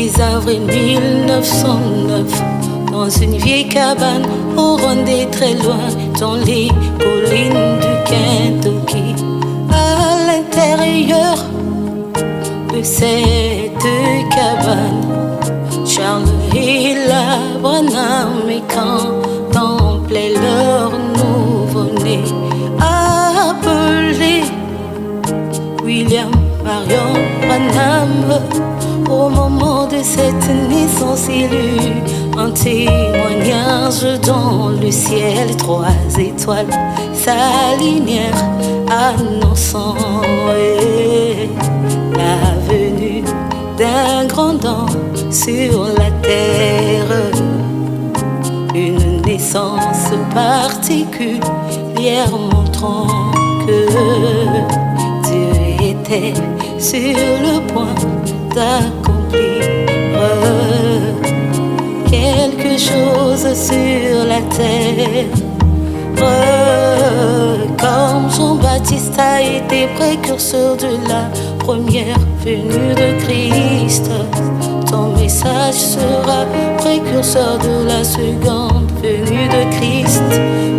10 avril 1909, dans une vieille cabane au Rwanda, très loin, dans les collines du Kentucky. À l'intérieur de cette cabane, Charles et la Branham contemplaient leur nouveau-né, appelé William Marion Branham. Au moment de cette naissance, il eut un témoignage dans le ciel. 3 étoiles s'alignèrent annonçant la venue d'un grand homme sur la terre. Une naissance particulière montrant que Dieu était sur le point d'accomplir quelque chose sur la terre. Comme Jean-Baptiste a été précurseur de la première venue de Christ, ton message sera précurseur de la seconde venue de Christ.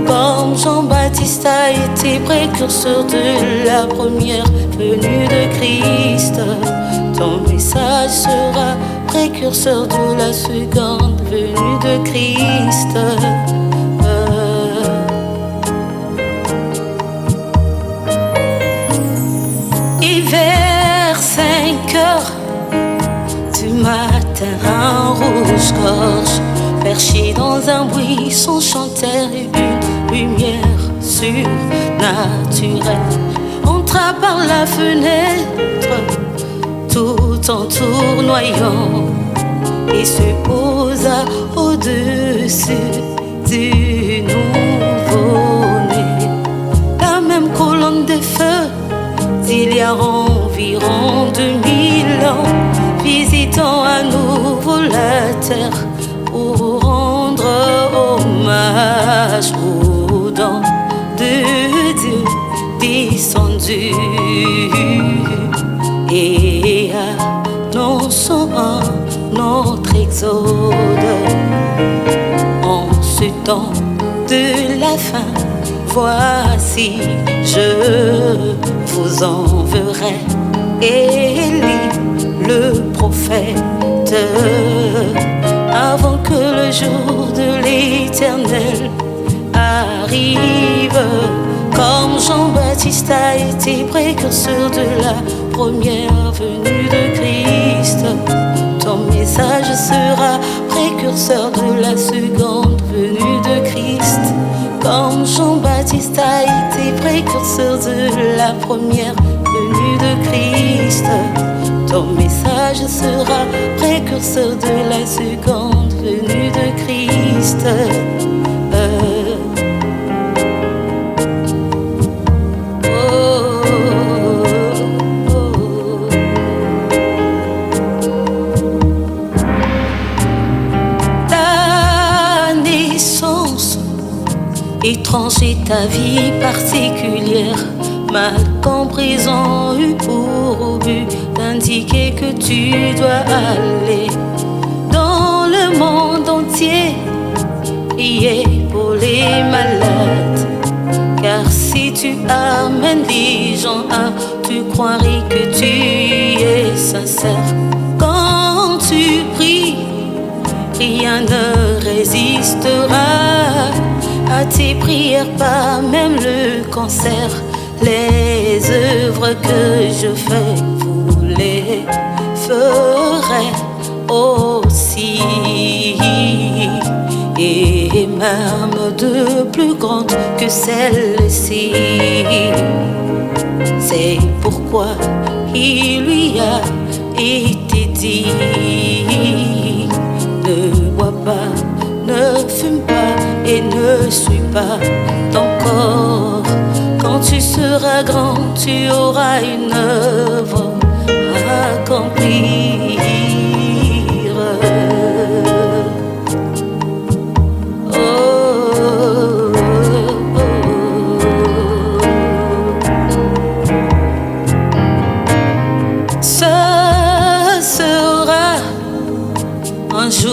Comme Jean-Baptiste a été précurseur de la première venue de Christ, ton message sera précurseur de la seconde venue de Christ. Et vers 5 heures du matin, un rouge-gorge perché dans un buisson chantait une lumière surnaturelle. Entra par la fenêtre tout en tournoyant et se posa au-dessus du nouveau-né. La même colonne de feu d'il y a environ 2000 ans, visitant à nouveau la terre pour rendre hommage aux dons de Dieu descendu et annonçant notre exode. En ce temps de la fin, voici je vous enverrai Élie le prophète, avant que le jour de l'Éternel arrive. Comme Jean-Baptiste a été précurseur de la première venue de Christ, ton message sera précurseur de la seconde venue de Christ. Comme Jean-Baptiste a été précurseur de la première venue de Christ, ton message sera précurseur de la seconde venue de Christ. Étrange est ta vie particulière, mal comprise ont eu pour but d'indiquer que tu dois aller dans le monde entier, prier pour les malades. Car si tu amènes les gens à tu croirais que tu es sincère. Quand tu pries, rien ne résistera à tes prières, pas même le cancer. Les œuvres que je fais, vous les ferez aussi, et même de plus grandes que celles-ci. C'est pourquoi il lui a été dit: ne bois pas, ne fume pas et ne suis pas ton corps. Quand tu seras grand, tu auras une œuvre à accomplir.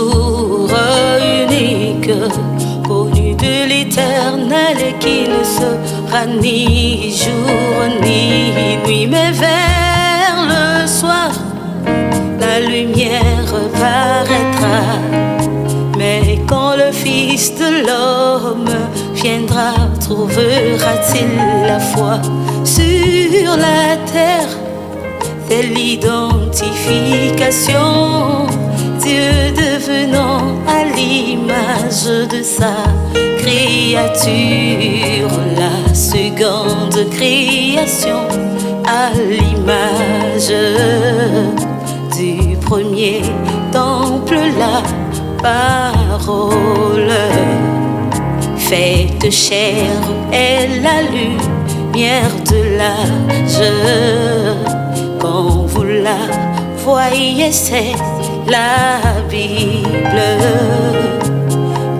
jour unique, connu de l'Éternel et qui ne sera ni jour ni nuit, mais vers le soir, la lumière paraîtra. Mais quand le Fils de l'homme viendra, trouvera-t-il la foi sur la terre? C'est l'identification, Dieu devenant à l'image de sa créature, la seconde création à l'image du premier temple, la parole faite chair est la lumière de l'âge. Quand vous la voyez, c'est la Bible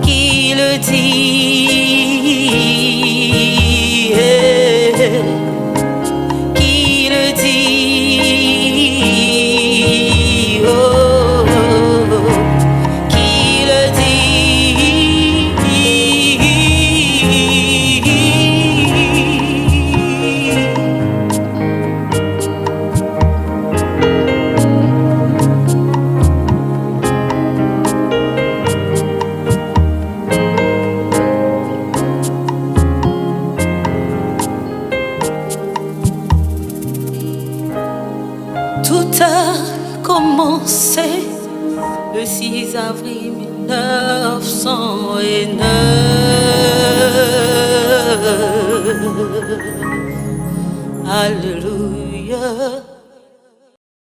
qui le dit, qui le dit, oh, qui le dit. Tout a commencé le 6 avril 1909. Alléluia.